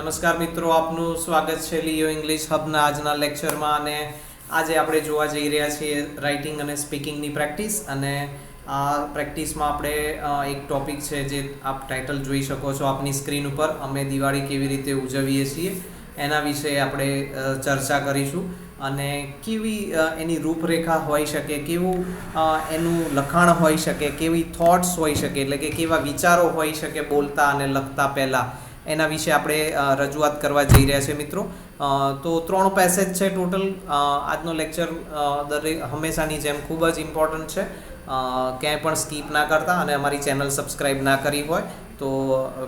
નમસ્કાર મિત્રો, આપનું સ્વાગત છે લિયો ઇંગ્લિશ હબના આજના લેક્ચરમાં. અને આજે આપણે જોવા જઈ રહ્યા છીએ રાઇટિંગ અને સ્પીકિંગની પ્રેક્ટિસ. અને આ પ્રેક્ટિસમાં આપણે એક ટોપિક છે જે આપ ટાઇટલ જોઈ શકો છો આપની સ્ક્રીન ઉપર, અમે દિવાળી કેવી રીતે ઉજવીએ છીએ એના વિશે આપણે ચર્ચા કરીશું. અને કેવી એની રૂપરેખા હોઈ શકે, કેવું એનું લખાણ હોઈ શકે, કેવી થોટ્સ હોઈ શકે, એટલે કે કેવા વિચારો હોઈ શકે બોલતા અને લખતા પહેલાં, એના વિશે આપણે રજૂઆત કરવા જઈ રહ્યા છે મિત્રો. તો 3 પેસેજ છે ટોટલ. આજનો લેક્ચર હંમેશાની જેમ ખૂબ જ ઇમ્પોર્ટન્ટ છે. ક્યાંય પણ સ્કીપ ના કરતા, અને અમારી ચેનલ સબસ્ક્રાઈબ ના કરી હોય તો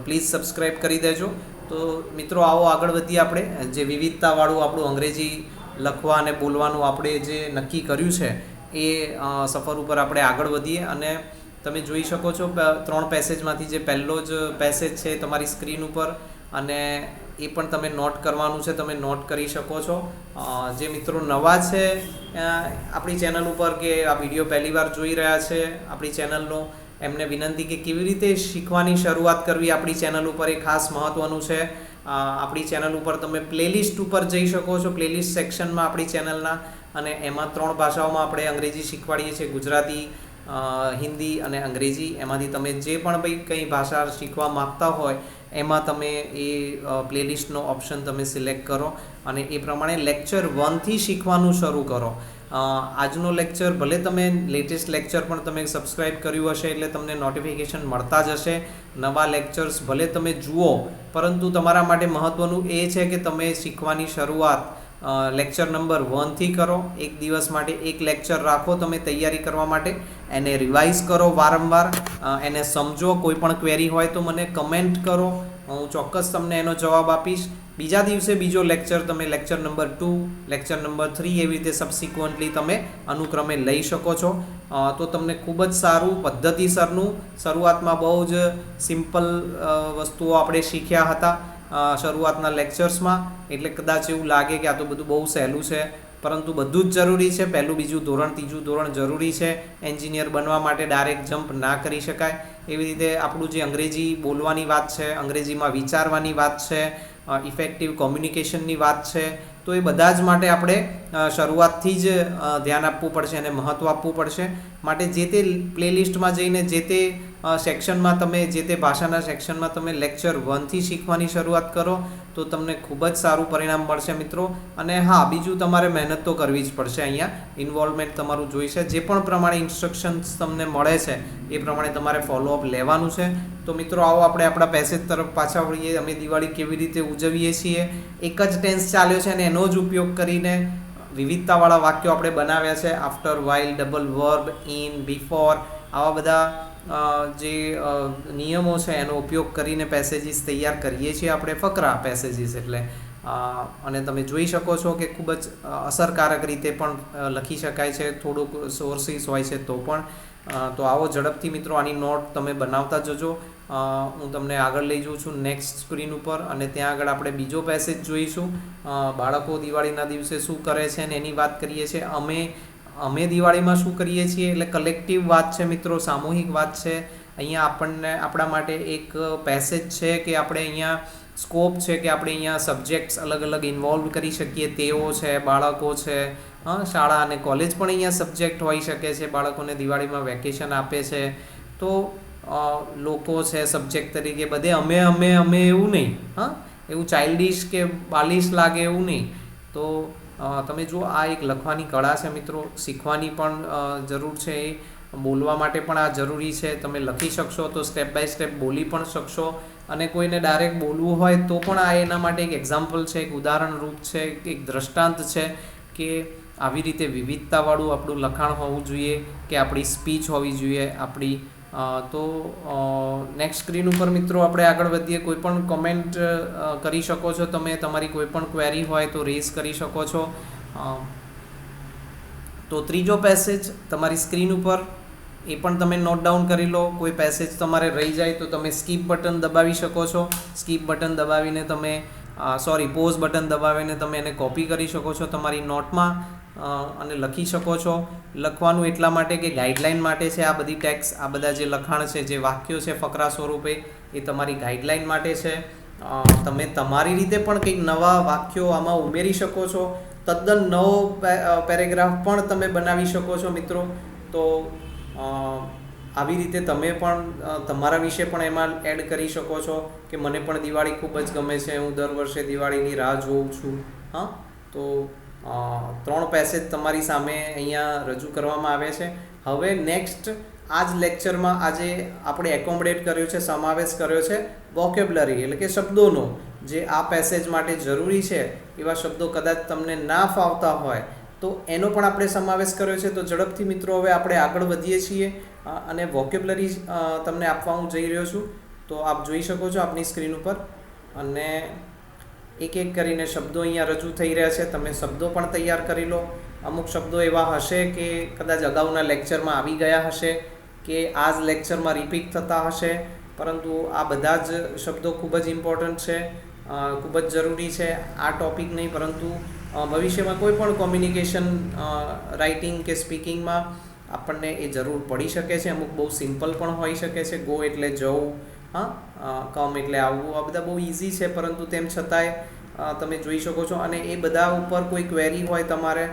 પ્લીઝ સબસ્ક્રાઈબ કરી દેજો. તો મિત્રો આવો આગળ વધીએ. આપણે જે વિવિધતાવાળું આપણું અંગ્રેજી લખવા અને બોલવાનું આપણે જે નક્કી કર્યું છે એ સફર ઉપર આપણે આગળ વધીએ. અને તમે જોઈ શકો છો 3 પેસેજમાંથી જે પહેલો જ પેસેજ છે તમારી સ્ક્રીન ઉપર, અને એ પણ તમે નોટ કરવાનું છે, તમે નોટ કરી શકો છો. જે મિત્રો નવા છે આપણી ચેનલ ઉપર, કે આ વિડીયો પહેલી વાર જોઈ રહ્યા છે આપણી ચેનલનો, એમને વિનંતી કે કેવી રીતે શીખવાની શરૂઆત કરવી આપણી ચેનલ ઉપર, એ ખાસ મહત્ત્વનું છે. આપણી ચેનલ ઉપર તમે પ્લેલિસ્ટ ઉપર જઈ શકો છો, પ્લેલિસ્ટ સેક્શનમાં આપણી ચેનલના, અને એમાં 3 ભાષાઓમાં આપણે અંગ્રેજી શીખવાડીએ છીએ, ગુજરાતી, હિન્દી અને અંગ્રેજી. એમાંથી તમે જે પણ ભાઈ કંઈ ભાષા શીખવા માગતા હોય એમાં તમે એ પ્લેલિસ્ટનો ઓપ્શન તમે સિલેક્ટ કરો, અને એ પ્રમાણે લેક્ચર 1થી શીખવાનું શરૂ કરો. આજનો લેક્ચર, ભલે તમે લેટેસ્ટ લેક્ચર પણ તમે સબસ્ક્રાઈબ કર્યું હશે એટલે તમને નોટિફિકેશન મળતા જ હશે. નવા લેક્ચર્સ ભલે તમે જુઓ, પરંતુ તમારા માટે મહત્ત્વનું એ છે કે તમે શીખવાની શરૂઆત લેક્ચર નંબર 1થી કરો. એક દિવસ માટે એક લેક્ચર રાખો તમે તૈયારી કરવા માટે, એને રિવાઇઝ કરો વારંવાર, એને સમજો. કોઈ પણ ક્વેરી હોય તો મને કમેન્ટ કરો, હું ચોક્કસ તમને એનો જવાબ આપીશ. બીજા દિવસે બીજો લેક્ચર તમે લેક્ચર નંબર 2, લેક્ચર નંબર 3 એવી રીતે સબસિક્વન્ટલી તમે અનુક્રમે લઈ શકો છો. તો તમને ખૂબ જ સારું, પદ્ધતિસરનું, શરૂઆતમાં બહુ જ સિમ્પલ વસ્તુઓ આપણે શીખ્યા હતા શરૂઆતના લેક્ચર્સમાં, એટલે કદાચ એવું લાગે કે આ તો બધું બહુ સહેલું છે, પરંતુ બધું જ જરૂરી છે. પહેલું, બીજું ધોરણ, ત્રીજું ધોરણ જરૂરી છે. એન્જિનિયર બનવા માટે ડાયરેક્ટ જમ્પ ના કરી શકાય. એવી રીતે આપણું જે અંગ્રેજી બોલવાની વાત છે, અંગ્રેજીમાં વિચારવાની વાત છે, ઇફેક્ટિવ કોમ્યુનિકેશનની વાત છે, તો એ બધા જ માટે આપણે શરૂઆતથી જ ધ્યાન આપવું પડશે અને મહત્ત્વ આપવું પડશે. માટે જે તે પ્લેલિસ્ટમાં જઈને જે તે સેક્શનમાં તમે, જે તે ભાષાના સેક્શનમાં તમે લેક્ચર 1થી શીખવાની શરૂઆત કરો તો તમને ખૂબ જ સારું પરિણામ મળશે મિત્રો. અને હા, બીજું તમારે મહેનત તો કરવી જ પડશે. અહીંયા ઇન્વોલ્વમેન્ટ તમારું જોઈશે. જે પણ પ્રમાણે ઇન્સ્ટ્રક્શન્સ તમને મળે છે એ પ્રમાણે તમારે ફોલોઅપ લેવાનું છે. તો મિત્રો આવો આપણે આપણા પેસેજ તરફ પાછા વળીએ. અમે દિવાળી કેવી રીતે ઉજવીએ છીએ, એક જ ટેન્સ ચાલ્યો છે અને એનો જ ઉપયોગ કરીને વિવિધતાવાળા વાક્યો આપણે બનાવ્યા છે. After, while, double verb, in, before, આવા બધા જે નિયમો છે એનો ઉપયોગ કરીને પેસેજીસ તૈયાર કરીએ છીએ આપણે, ફકરા પેસેજીસ એટલે. અને તમે જોઈ શકો છો કે ખૂબ જ અસરકારક રીતે પણ લખી શકાય છે, થોડુંક સોર્સિસ હોય છે તો પણ. તો આવો ઝડપથી મિત્રો આની નોટ તમે બનાવતા જજો. હું તમને આગળ લઈ જાઉં છું નેક્સ્ટ સ્ક્રીન ઉપર, અને ત્યાં આગળ આપણે બીજો પેસેજ જોઈશું. બાળકો દિવાળીના દિવસે શું કરે છે ને એની વાત કરીએ છીએ. અમે દિવાળીમાં શું કરીએ છીએ, એટલે કલેક્ટિવ વાત છે મિત્રો, સામૂહિક વાત છે. અહીંયા આપણને આપણા માટે એક પેસેજ છે કે આપણે અહીંયા સ્કોપ છે કે આપણે અહીંયા સબ્જેક્ટ્સ અલગ અલગ ઇન્વોલ્વ કરી શકીએ. તેઓ છે, બાળકો છે, શાળા અને કોલેજ પણ અહીંયા સબ્જેક્ટ હોઈ શકે છે. બાળકોને દિવાળીમાં વેકેશન આપે છે તો લોકો છે સબ્જેક્ટ તરીકે. બધે અમે એવું નહીં, એવું ચાઇલ્ડિશ કે બાલિશ લાગે એવું નહીં. તો તમે જુઓ, આ એક લખવાની કળા છે મિત્રો, શીખવાની પણ જરૂર છે. એ બોલવા માટે પણ આ જરૂરી છે. તમે લખી શકશો તો સ્ટેપ બાય સ્ટેપ બોલી પણ શકશો, અને કોઈને ડાયરેક્ટ બોલવું હોય તો પણ આ એના માટે એક એક્ઝામ્પલ છે, એક ઉદાહરણ રૂપ છે, એક દ્રષ્ટાંત છે કે આવી રીતે વિવિધતાવાળું આપણું લખાણ હોવું જોઈએ, કે આપણી સ્પીચ હોવી જોઈએ આપણી. તો નેક્સ્ટ સ્ક્રીન ઉપર મિત્રો આપણે આગળ વધીએ. કોઈ પણ કોમેન્ટ કરી શકો છો તમે, તમારી કોઈ પણ ક્વેરી હોય તો રેઝ કરી શકો છો. તો ત્રીજો પેસેજ તમારી સ્ક્રીન ઉપર, એ પણ તમે નોટ ડાઉન કરી લો. કોઈ પેસેજ તમારે રહી જાય તો તમે સ્કીપ બટન દબાવી શકો છો. સ્કીપ બટન દબાવીને તમે પોઝ બટન દબાવીને તમે એને કોપી કરી શકો છો તમારી નોટમાં, અને લખી શકો છો. લખવાનું એટલા માટે કે ગાઈડલાઇન માટે છે આ બધી ટેક્સ, આ બધા જે લખાણ છે, જે વાક્યો છે ફકરા સ્વરૂપે, એ તમારી ગાઈડલાઇન માટે છે. તમે તમારી રીતે પણ કંઈક નવા વાક્યો આમાં ઉમેરી શકો છો. તદ્દન નવો પેરેગ્રાફ પણ તમે બનાવી શકો છો મિત્રો. તો આવી રીતે તમે પણ તમારા વિશે પણ એમાં એડ કરી શકો છો કે મને પણ દિવાળી ખૂબ જ ગમે છે, હું દર વર્ષે દિવાળીની રાહ જોઉં છું. હા, તો 3 પેસેજ તમારી સામે અહીંયા રજૂ કરવામાં આવે છે. હવે નેક્સ્ટ આ જ લેક્ચરમાં આજે આપણે એકોમોડેટ કર્યું છે, સમાવેશ કર્યો છે વોકેબ્લરી એટલે કે શબ્દોનો. જે આ પેસેજ માટે જરૂરી છે એવા શબ્દો કદાચ તમને ના ફાવતા હોય તો એનો પણ આપણે સમાવેશ કર્યો છે. તો ઝડપથી મિત્રો હવે આપણે આગળ વધીએ છીએ અને વોકેબ્લરી તમને આપવા હું જઈ રહ્યો છું. તો આપ જોઈ શકો છો આપની સ્ક્રીન ઉપર, અને એક એક કરીને શબ્દો અહીંયા રજૂ થઈ રહ્યા છે. તમે શબ્દો પણ તૈયાર કરી લો. અમુક શબ્દો એવા હશે કે કદાચ અગાઉના લેક્ચરમાં આવી ગયા હશે કે આ જ લેક્ચરમાં રિપીટ થતા હશે, પરંતુ આ બધા જ શબ્દો ખૂબ જ ઇમ્પોર્ટન્ટ છે, ખૂબ જ જરૂરી છે. આ ટૉપિક નહીં પરંતુ ભવિષ્યમાં કોઈ પણ કોમ્યુનિકેશન રાઇટિંગ કે સ્પીકિંગમાં આપણને એ જરૂર પડી શકે છે. અમુક બહુ સિમ્પલ પણ હોઈ શકે છે. ગો એટલે જવું, કમ એટલે આવવું, આ બધા બહુ ઇઝી છે, પરંતુ તેમ છતાંય તમે જોઈ શકો છો. અને એ બધા ઉપર કોઈ ક્વેરી હોય તમારે,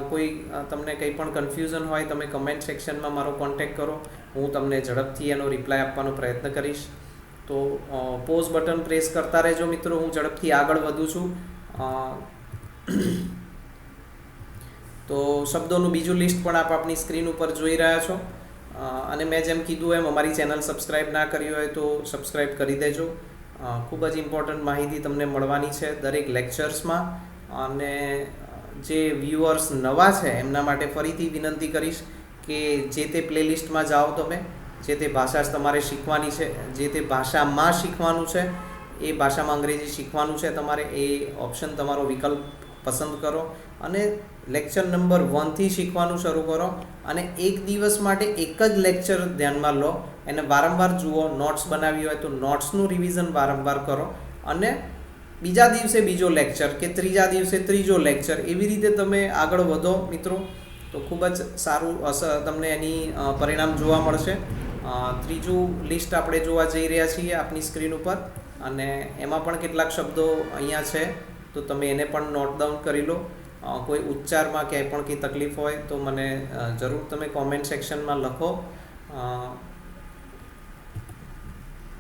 કોઈ તમને કંઈ પણ કન્ફ્યુઝન હોય, તમે કમેન્ટ સેક્શનમાં મારો કોન્ટેક્ટ કરો, હું તમને ઝડપથી એનો રિપ્લાય આપવાનો પ્રયત્ન કરીશ. તો પોઝ બટન પ્રેસ કરતા રહેજો મિત્રો, હું ઝડપથી આગળ વધું છું. તો શબ્દોનું બીજું લિસ્ટ પણ આપ આપની સ્ક્રીન ઉપર જોઈ રહ્યા છો. અને મેં જેમ કીધું એમ અમારી ચેનલ સબસ્ક્રાઈબ ના કરી હોય તો સબસ્ક્રાઈબ કરી દેજો. ખૂબ જ ઇમ્પોર્ટન્ટ માહિતી તમને મળવાની છે દરેક લેક્ચર્સમાં. અને જે વ્યુઅર્સ નવા છે એમના માટે ફરીથી વિનંતી કરીશ કે જે તે પ્લેલિસ્ટમાં જાઓ, તમે જે તે ભાષા તમારે શીખવાની છે, જે તે ભાષામાં શીખવાનું છે, એ ભાષામાં અંગ્રેજી શીખવાનું છે તમારે, એ ઓપ્શન તમારો વિકલ્પ પસંદ કરો અને લેક્ચર નંબર 1થી શીખવાનું શરૂ કરો. અને એક દિવસ માટે એક જ લેક્ચર ધ્યાનમાં લો, એને વારંવાર જુઓ. નોટ્સ બનાવી હોય તો નોટ્સનું રિવિઝન વારંવાર કરો, અને બીજા દિવસે બીજો લેક્ચર કે ત્રીજા દિવસે ત્રીજો લેક્ચર, એવી રીતે તમે આગળ વધો મિત્રો. તો ખૂબ જ સારું તમને એની પરિણામ જોવા મળશે. ત્રીજું લિસ્ટ આપણે જોવા જઈ રહ્યા છીએ આપની સ્ક્રીન ઉપર, અને એમાં પણ કેટલાક શબ્દો અહીંયા છે, તો તમે એને પણ નોટ ડાઉન કરી લો. કોઈ ઉચ્ચારમાં ક્યાંય પણ કંઈ તકલીફ હોય તો મને જરૂર તમે કોમેન્ટ સેક્શનમાં લખો.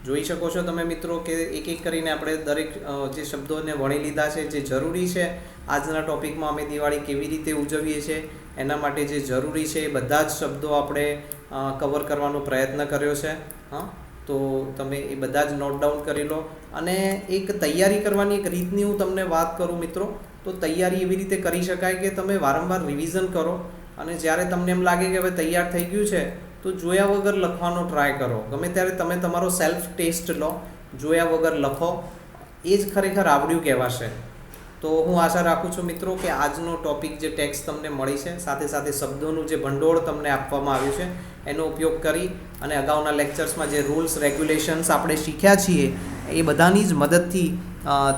જોઈ શકો છો તમે મિત્રો કે એક એક કરીને આપણે દરેક જે શબ્દોને વણી લીધા છે, જે જરૂરી છે આજના ટૉપિકમાં અમે દિવાળી કેવી રીતે ઉજવીએ છીએ એના માટે જે જરૂરી છે એ બધા જ શબ્દો આપણે કવર કરવાનો પ્રયત્ન કર્યો છે. તો તમે એ બધા જ નોટ ડાઉન કરી લો. અને એક તૈયારી કરવાની એક રીતની હું તમને વાત કરું મિત્રો, તો તૈયારી એવી રીતે કરી શકાય કે તમે વારંવાર રિવિઝન કરો, અને જ્યારે તમને એમ લાગે કે હવે તૈયાર થઈ ગયું છે તો જોયા વગર લખવાનો ટ્રાય કરો. ગમે ત્યારે તમે તમારો સેલ્ફ ટેસ્ટ લો, જોયા વગર લખો, એ જ ખરેખર આવડ્યું કહેવાશે. તો હું આશા રાખું છું મિત્રો કે આજનો ટૉપિક જે ટેક્સ્ટ તમને મળી છે, સાથે સાથે શબ્દોનું જે ભંડોળ તમને આપવામાં આવ્યું છે, એનો ઉપયોગ કરી અને અગાઉના લેક્ચર્સમાં જે રૂલ્સ રેગ્યુલેશન્સ આપણે શીખ્યા છીએ એ બધાની જ મદદથી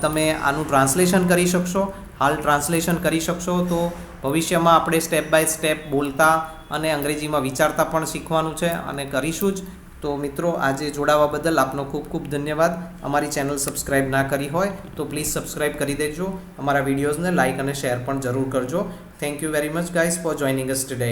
તમે આનું ટ્રાન્સલેશન કરી શકશો. હાલ ટ્રાન્સલેશન કરી શકશો તો ભવિષ્યમાં આપણે સ્ટેપ બાય સ્ટેપ બોલતા અને અંગ્રેજીમાં વિચારતા પણ શીખવાનું છે, અને કરીશું જ. તો મિત્રો આજે જોડાવા બદલ આપનો ખૂબ ખૂબ ધન્યવાદ. અમારી ચેનલ સબસ્ક્રાઈબ ના કરી હોય તો પ્લીઝ સબસ્ક્રાઈબ કરી દેજો. અમારા વિડીયોઝને લાઇક અને શેર પણ જરૂર કરજો. Thank you very much guys four joining us today.